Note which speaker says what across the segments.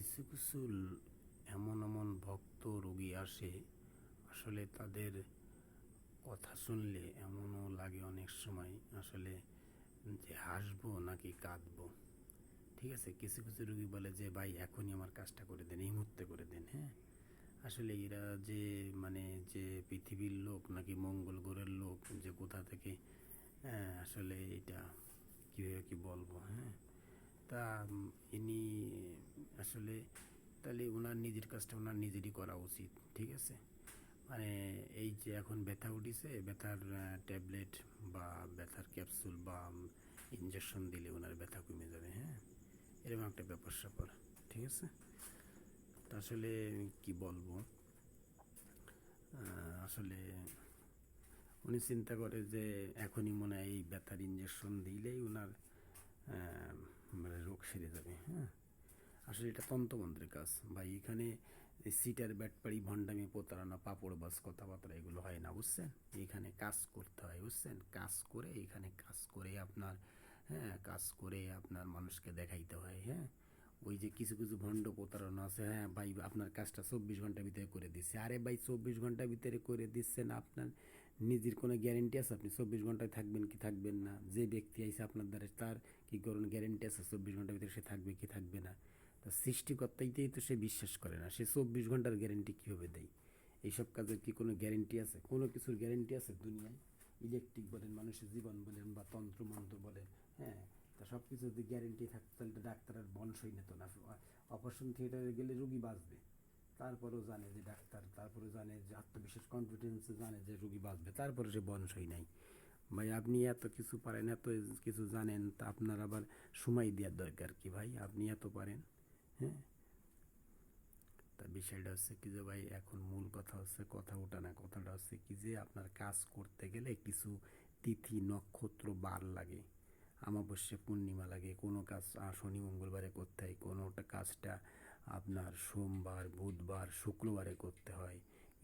Speaker 1: কিছু কিছু এমন এমন ভক্ত রোগী আসে, আসলে তাদের কথা শুনলে এমনও লাগে অনেক সময় আসলে যে হাসবো নাকি কাঁদবো। ঠিক আছে, কিছু কিছু রোগী বলে যে ভাই এখনই আমার কাজটা করে দেন, এই মুহূর্তে করে দেন। হ্যাঁ, আসলে এরা যে মানে যে পৃথিবীর লোক নাকি মঙ্গল গ্রহের লোক, যে কোথা থেকে আসলে এটা কীভাবে কি বলবো। হ্যাঁ, তা ইনি আসলে তাহলে ওনার নিজের কাজটা ওনার নিজেরই করা উচিত। ঠিক আছে, মানে এই যে এখন ব্যথা উঠিছে, ব্যথার ট্যাবলেট বা ব্যথার ক্যাপসুল বা ইঞ্জেকশন দিলে ওনার ব্যথা কমে যাবে। হ্যাঁ, এরকম একটা ব্যাপার স্যাপার। ঠিক আছে, তা আসলে কি বলবো, আসলে উনি চিন্তা করে যে এখনই মনে হয় এই ব্যথার ইঞ্জেকশন দিলেই ওনার মানে রোগ সেরে যাবে। হ্যাঁ, আসলে এটা তন্ত্রমন্ত্রের কাজ ভাই। এখানে সিটার ব্যাটপাড়ি ভণ্ডামি প্রতারণা পাপড়বাজ কথাবার্তা এগুলো হয় না, বুঝছেন। এখানে কাজ করতে হয়, বুঝছেন। কাজ করে এখানে কাজ করে আপনার, হ্যাঁ, কাজ করে আপনার মানুষকে দেখাইতে হয়। হ্যাঁ, ওই যে কিছু কিছু ভণ্ড প্রতারণা আছে, হ্যাঁ ভাই আপনার কাজটা 24 ঘন্টার ভিতরে করে দিচ্ছে। আরে ভাই 24 ঘন্টার ভিতরে করে দিচ্ছেন, আপনার নিজের কোনো গ্যারেন্টি আছে আপনি 24 ঘন্টায় থাকবেন কি থাকবেন না? যে ব্যক্তি আইসে আপনার দ্বারা তার কি করুন গ্যারেন্টি আছে 24 ঘন্টার ভিতরে সে থাকবে কি থাকবে না? তা সৃষ্টিকর্তাইতেই তো সে বিশ্বাস করে না, সে 24 ঘন্টার গ্যারেন্টি কীভাবে দেয়? এইসব কাজের কি কোনো গ্যারেন্টি আছে? কোনো কিছুর গ্যারেন্টি আছে দুনিয়ায়? ইলেকট্রিক বলেন, মানুষের জীবন বলেন, বা তন্ত্রমন্ত্র বলেন, হ্যাঁ, তা সব কিছু যদি গ্যারেন্টি থাকতো তাহলে তো ডাক্তার আর বনসই নিত না। অপারেশন থিয়েটারে গেলে রুগী বাঁচবে, তারপরেও জানে যে ডাক্তার, তারপরে জানে যে আত্মবিশ্বাস কনফিডেন্সে জানে যে রুগী বাঁচবে, তারপরে সে বনসই নাই। ভাই আপনি এত কিছু পারেন, এত কিছু জানেন, তা আপনার আবার সময় দেওয়ার দরকার কি ভাই? আপনি এত পারেন। হ্যাঁ, তা বিষয়টা হচ্ছে কি যে ভাই এখন মূল কথা হচ্ছে, কথা ওটা না, কথাটা হচ্ছে কি যে আপনার কাজ করতে গেলে কিছু তিথি নক্ষত্র বার লাগে, অমাবস্যা পূর্ণিমা লাগে। কোনো কাজ শনি মঙ্গলবারে করতে হয়, কোনোটা কাজটা আপনার সোমবার বুধবার শুক্রবারে করতে হয়।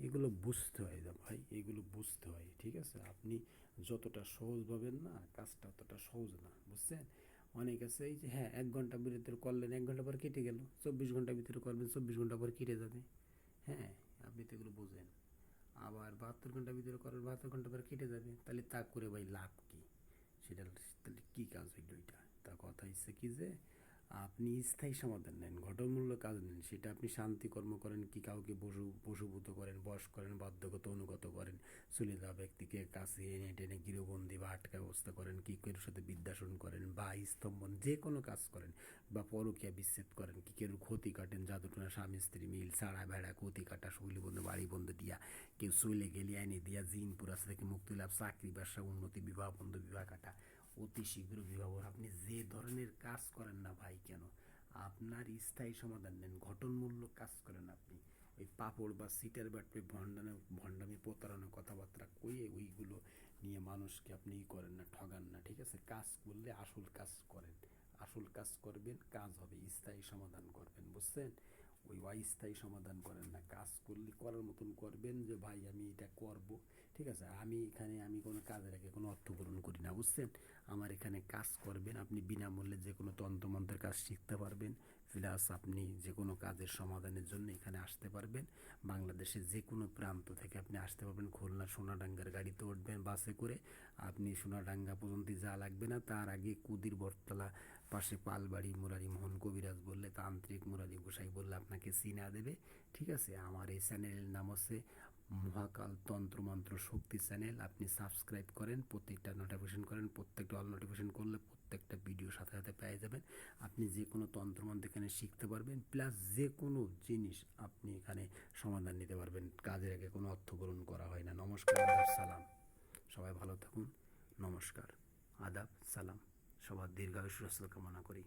Speaker 1: এগুলো বুঝতে হয় ভাই, এগুলো বুঝতে হয়। ঠিক আছে, আপনি যতটা সহজ ভাবেন না, কাজটা অতটা সহজ না, বুঝছেন। অনেক আছে এই যে হ্যাঁ 1 ঘন্টা ভিতরে করলেন, 1 ঘন্টা পর কেটে গেল। 24 ঘন্টার ভিতরে করবেন, 24 ঘন্টা পর কেটে যাবে। হ্যাঁ, আপনি তো এগুলো বোঝেন। আবার 72 ঘন্টার ভিতরে করার 72 ঘন্টা পর কেটে যাবে, তাহলে তা করে ভাই লাভ কি? সেটা তাহলে কী কাজ হইল ওইটা? তা কথা হচ্ছে কি যে আপনি স্থায়ী সমাধান নেন, ঘটনমূলক কাজ নেন। সেটা আপনি শান্তি কর্ম করেন, কি কাউকে পশুভূত করেন, বশ করেন, বাধ্যগত অনুগত করেন, চলে যাওয়া ব্যক্তিকে কাছে এনে টেনে গৃহবন্দী বা আটকা ব্যবস্থা করেন, কি কেউ সাথে বিদ্যাসন করেন বা স্তম্ভন, যে কোনো কাজ করেন, বা পরকীয়া বিচ্ছেদ করেন, কি কেউ ক্ষতি কাটেন, জাদুটনা স্বামী স্ত্রী মিল ছাড়া ভেড়া ক্ষতি কাটা, শৈলী বন্ধু বাড়ি বন্ধু দিয়া, কেউ চলে গেলে আইনে দিয়া, জিন পুরাস থেকে মুক্তি লাভ, চাকরি ব্যবসা উন্নতি, বিবাহ বন্ধু বিবাহ কাটা, অতি শীঘ্র বিবাহ। আপনি যে ধরনের কাজ করেন না ভাই কেন, আপনার স্থায়ী সমাধান নেন, ঘটনমূলক কাজ করেন আপনি। ওই পাপড় বা সিটের বাটপে ভণ্ডামি প্রতারণা কথাবার্তা কইয়ে ওইগুলো নিয়ে মানুষকে আপনি করেন না, ঠগান না। ঠিক আছে, কাজ করলে আসল কাজ করেন, আসল কাজ করবেন, কাজ হবে, স্থায়ী সমাধান করবেন, বুঝছেন। ওই অস্থায়ী সমাধান করেন না, কাজ করলে করার মতন করবেন যে ভাই আমি এটা করব। ঠিক আছে, আমি কোনো কাজের আগে কোনো অর্থ গ্রহণ করি না, বুঝছেন। আমার এখানে কাজ করবেন, আপনি বিনামূল্যে যে কোনো তন্ত্রমন্ত্রের কাজ শিখতে পারবেন, প্লাস আপনি যে কোনো কাজের সমাধানের জন্য এখানে আসতে পারবেন। বাংলাদেশের যে কোনো প্রান্ত থেকে আপনি আসতে পারবেন। খুলনা সোনাডাঙ্গার গাড়িতে উঠবেন বাসে করে, আপনি সোনাডাঙ্গা পর্যন্ত যা লাগবে না, তার আগে কুদির বটতলা পাশে পালবাড়ি মুরারি মোহন কবিরাজ বললে, তান্ত্রিক মুরারি গোসাই বললে আপনাকে চিনা দেবে। ঠিক আছে, আমার এই চ্যানেলের নাম হচ্ছে মহাকাল তন্ত্রমন্ত্র শক্তি চ্যানেল। আপনি সাবস্ক্রাইব করেন, প্রত্যেকটা নোটিফিকেশন করেন, প্রত্যেকটা অল নোটিফিকেশন করলে প্রত্যেকটা ভিডিও সাথে সাথে পেয়ে যাবেন। আপনি যে কোনো তন্ত্রমন্ত্র এখানে শিখতে পারবেন, প্লাস যে কোনো জিনিস আপনি এখানে সমাধান নিতে পারবেন। কাজের আগে কোনো অর্থ গ্রহণ করা হয় না। নমস্কার, আদাব, সালাম। সবাই ভালো থাকুন। নমস্কার, আদাব, সালাম। সবার দীর্ঘায়ু সুস্বাস্থ্য কামনা করি।